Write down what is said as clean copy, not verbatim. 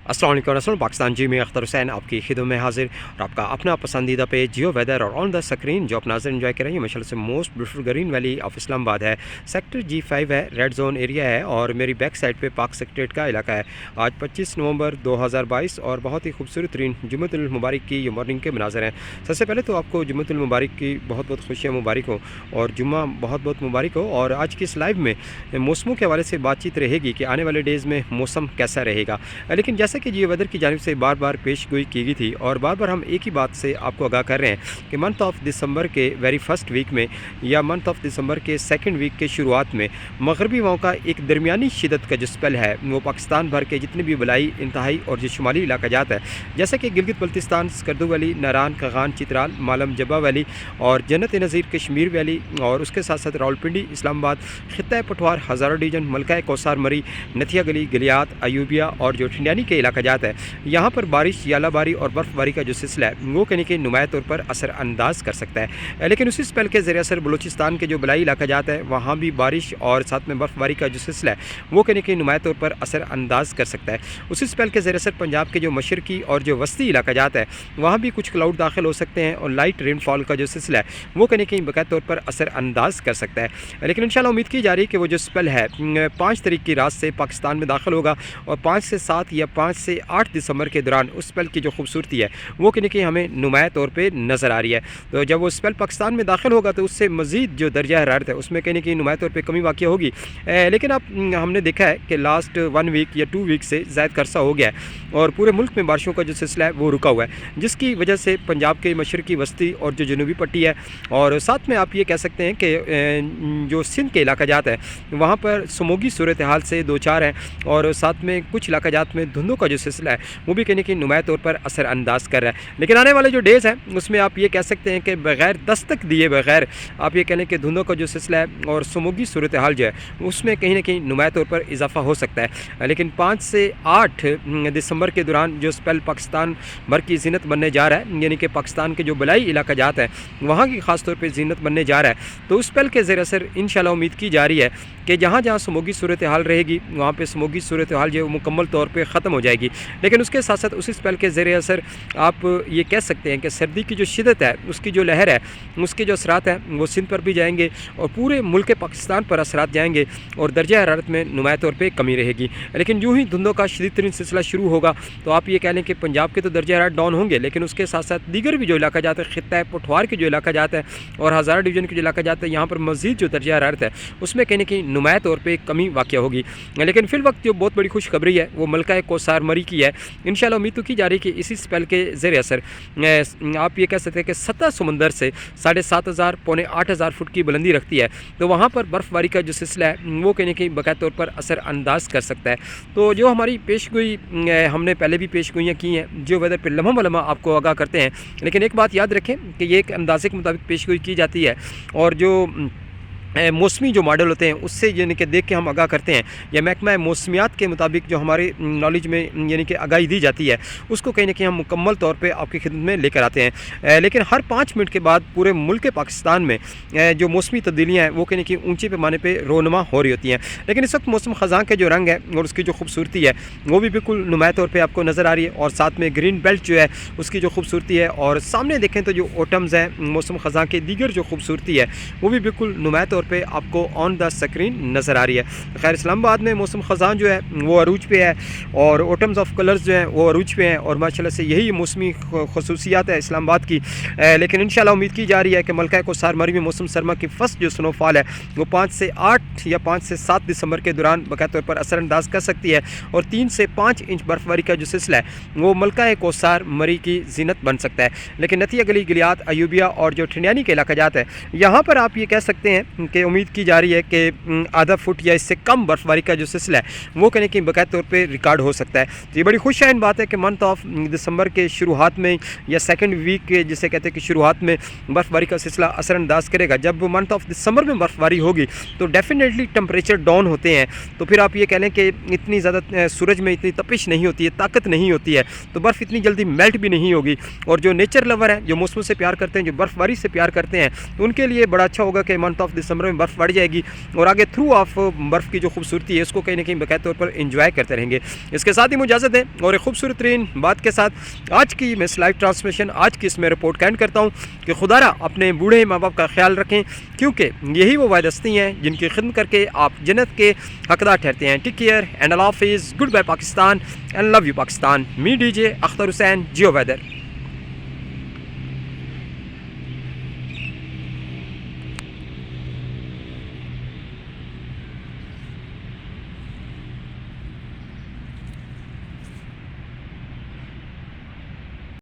अस्सलाम वालेकुम रसूल पाकिस्तान जी में अख्तर हुसैन आपकी खिदमत में हाजिर और आपका अपना पसंदीदा पेज जियो वेदर और ऑन द स्क्रीन जो अपना नाज़र एंजॉय कर रही है माशाल्लाह से most beautiful green valley of Islamabad है। सेक्टर G5 है, रेड जोन एरिया है और मेरी बैक साइड पे पाक सेक्रेटेरिएट का इलाका है। आज 25 नवंबर 2022 और बहुत ही खूबसूरत तरीन जुम्मतुल मुबारक की ये मॉर्निंग के मनाज़र हैं। सबसे पहले तो आपको जुम्मतुल मुबारक की बहुत बहुत खुशियाँ मुबारक हो और जुम्मा बहुत बहुत मुबारक हो। और आज की इस लाइव में मौसमों के हवाले से बातचीत रहेगी कि आने वाले डेज़ में मौसम कैसा रहेगा। लेकिन जैसे कि जियो वेदर की जानिब से बार बार पेश गोई की गई थी और बार बार हम एक ही बात से आपको आगाह कर रहे हैं कि मंथ ऑफ दिसंबर के वेरी फर्स्ट वीक में या मंथ ऑफ दिसंबर के सेकंड वीक के शुरुआत में मगरबी हवाओं का एक दरमियानी शिदत का जो स्पेल है वो पाकिस्तान भर के जितने भी बलाई इंतहाई और जो शुमाली इलाका जात है जैसे कि गिलगित बल्तिस्तान, स्कर्दू वैली, नारान, खगान, चित्राल, मालम जबा वैली और जन्नत नज़ीर कश्मीर वैली और उसके साथ साथ रावलपिंडी, इस्लामाबाद, खित्ता पठवार, हज़ारा डिवीजन, मलका कौसार मरी, नथिया गली, गलियात, अयूबिया और जो ठंडियानी के इलाका जात है यहाँ पर बारिश, यालाबारी और बर्फ़बारी का जो सिलसिला है वो कहीं कि नुमाया तौर पर असर अंदाज कर सकता है। लेकिन उसी स्पेल के ज़रिए असर बलूचिस्तान के जो बलाई इलाका जाता है वहाँ भी बारिश और साथ में बर्फ़बारी का जो सिलसिला है वो कहीं कि नुमाया तौर पर असर अंदाज कर सकता है। उसी स्पेल के ज़रिए असर पंजाब के जो मशरकी और जो वस्ती इलाका जाता है वहाँ भी कुछ क्लाउड दाखिल हो सकते हैं और लाइट रेनफॉल का जो सिलसिला है वो कहीं कहीं बाकायदा तौर पर असर अंदाज कर सकता है। लेकिन इंशाल्लाह उम्मीद की जा रही है कि वो जो स्पेल है 5 तारीख की रात से पाकिस्तान में दाखिल होगा और 5 से 7 या 5 से 8 दिसंबर के दौरान उस स्पेल की जो खूबसूरती है वो कहीं कि हमें नुमाया तौर पे नज़र आ रही है। तो जब वो स्पेल पाकिस्तान में दाखिल होगा तो उससे मज़ीद जो दर्जा हरारत है उसमें कहीं कि नुमाया तौर पे कमी वाक़ होगी। लेकिन अब हमने देखा है कि लास्ट 1 वीक या 2 वीक से ज़ायद अरसा हो गया है और पूरे मुल्क में बारिशों का जो सिलसिला है वो रुका हुआ है जिसकी वजह से पंजाब के मशरकी वस्ती और जो जनूबी पट्टी है और साथ में आप ये कह सकते हैं कि जो सिंध के इलाका जात है वहाँ पर समोगी सूरत हाल से 2-4 हैं और साथ में कुछ इलाका जात में धुंधों का जो सिलसिला है वो भी कहीं कि नुमाया तौर पर असर अंदाज कर रहा है। लेकिन आने वाले जो डेज़ हैं उसमें आप ये कह सकते हैं कि बग़ैर दस्तक दिए बग़ैर आप ये कह लें कि धुंधों का जो सिलसिला है और समोगी सूरत हाल जो है उसमें कहीं ना कहीं नुमाया तौर पर इजाफा हो सकता है। लेकिन 5 से 8 दिसंबर के दौरान जो स्पेल पाकिस्तान भर की जीनत बनने जा रहा है यानी कि पाकिस्तान के जो बलाई इलाका जात है वहाँ की ख़ास तौर पर जीनत बनने जा रहा है तो उस स्पेल के ज़रिए असर इंशाल्लाह उम्मीद की जा रही है कि जहाँ जहाँ समोगी सूरत हाल रहेगी वहाँ पर समोगी सूरत हाल जो मुकम्मल तौर पर ख़त्म हो जाएगी। लेकिन उसके साथ साथ उसी स्पेल के ज़रिए असर आप ये कह सकते हैं कि सर्दी की जो शिदत है उसकी जो लहर है उसके जो असरात हैं वो सिंध पर भी जाएंगे और पूरे मुल्क पाकिस्तान पर असरात जाएंगे और दर्जा हरारत में नुमाया तौर पर कमी रहेगी। लेकिन यूँ ही धुंधों का शदीद तरीन सिलसिला शुरू होगा तो आप ये कह लें कि पंजाब के तो दर्जा हरारत डाउन होंगे लेकिन उसके साथ साथ दीगर भी जो इलाका जाता है खित्ता पठवार के जो इलाका जाता है और हज़ारा डिवीजन के जो इलाका जाता है यहाँ पर मज़ीद जो दर्जा हरारत है उसमें कहीं ना कहीं नुमाया तौर पर कमी वाक़ होगी। लेकिन फिल वक्त जो बहुत बड़ी खुशखबरी है वो मलका कौसार मरी की है। इंशाल्लाह उम्मीद तो की जा रही है कि इसी स्पेल के ज़रिए असर आप ये कह सकते हैं कि सतह समंदर से 7,500 पौने 8,000 फुट की बुलंदी रखती है तो वहाँ पर बर्फ़बारी का जो सिलसिला है वो कहीं कि बाकायदा तौर पर असर अंदाज कर सकता है। तो जो हमारी पेश गोई हमने पहले भी पेश गोइयाँ की हैं जो वेदर पर लम्हा मलम्हा आपको आगाह करते हैं। लेकिन एक बात याद रखें कि ये एक अंदाजे के मुताबिक पेश गोई की जाती है और जो मौसमी जो मॉडल होते हैं उससे यानी कि देख के हम आगाह करते हैं या महकमा मौसमियात के मुताबिक जो हमारे नॉलेज में यानी कि आगाही दी जाती है उसको कहीं ना कहीं हम मुकम्मल तौर पे आपकी खिदमत में लेकर आते हैं। लेकिन हर 5 मिनट के बाद पूरे मुल्क पाकिस्तान में जो मौसमी तब्दीलियाँ हैं वो कहीं ना कहीं ऊँचे पैमाने पर रोनमा हो रही होती हैं। लेकिन इस वक्त मौसम ख़ज़ां के जो रंग है और उसकी जो खूबसूरती है वो भी बिल्कुल नुमाया तौर पर आपको नज़र आ रही है और साथ में ग्रीन बेल्ट जो है उसकी जो खूबसूरती है और सामने देखें तो जो ओटम्स हैं मौसम ख़ज़ां के दीगर जो खूबसूरती है वो भी बिल्कुल नुमाया तौर पे आपको ऑन द स्क्रीन नज़र आ रही है। खैर इस्लामाबाद में मौसम ख़ज़ां जो है वो अरूज पे है और ओटम्स ऑफ कलर्स जो हैं वो अरूज पे हैं और माशाल्लाह से यही मौसमी खसूसियात है इस्लामाबाद की। लेकिन इंशाल्लाह उम्मीद की जा रही है कि मलका कौसार मरी में मौसम सरमा की फर्स्ट जो स्नोफॉल है वो 5 से 8 या 5 से 7 दिसंबर के दौरान बाकायदा तौर पर असरअंदाज कर सकती है और 3 से 5 इंच बर्फ़बारी का जो सिलसिला है वो मलका कौसार मरी की जीनत बन सकता है। लेकिन नथिया गली, गिलियात, अयूबिया और जो ठंडियानी के इलाका जाता है यहाँ पर आप ये कह सकते हैं कि उम्मीद की जा रही है कि आधा फुट या इससे कम बर्फ़बारी का जो सिलसिला है वो कहीं कि बाकायदा तौर पे रिकॉर्ड हो सकता है। तो ये बड़ी खुशहाइन बात है कि मंथ ऑफ दिसंबर के शुरुआत में या सेकंड वीक के जिसे कहते हैं कि शुरुआत में बर्फ़बारी का सिलसिला असरअंदाज करेगा। जब मंथ ऑफ दिसंबर में बर्फ़बारी होगी तो डेफिनेटली टेम्परेचर डाउन होते हैं तो फिर आप ये कह लें कि इतनी ज़्यादा सूरज में इतनी तपिश नहीं होती है, ताकत नहीं होती है तो बर्फ़ इतनी जल्दी मेल्ट भी नहीं होगी। और जो नेचर लवर हैं, जो मौसमों से प्यार करते हैं, जो बर्फ़बारी से प्यार करते हैं तो उनके लिए बड़ा अच्छा होगा कि मंथ ऑफ दिसंबर کمرے میں برف بڑھ جائے گی اور آگے تھرو آف برف کی جو خوبصورتی ہے اس کو کہیں نہ کہیں باقاعدہ طور پر انجوائے کرتے رہیں گے. اس کے ساتھ ہی مجھے اجازت دیں اور ایک خوبصورت ترین بات کے ساتھ آج کی میں اس لائیو ٹرانسمیشن آج کی اس میں رپورٹ کا اینڈ کرتا ہوں کہ خدا را اپنے بوڑھے ماں باپ کا خیال رکھیں, کیونکہ یہی وہ واحد ہستی ہیں جن کی خدمت کر کے آپ جنت کے حقدار ٹھہرتے ہیں. ٹیک کیئر اینڈ اللہ حافظ. Goodbye Pakistan and love you Pakistan. می D J Akhtar Hussain, Geo weather.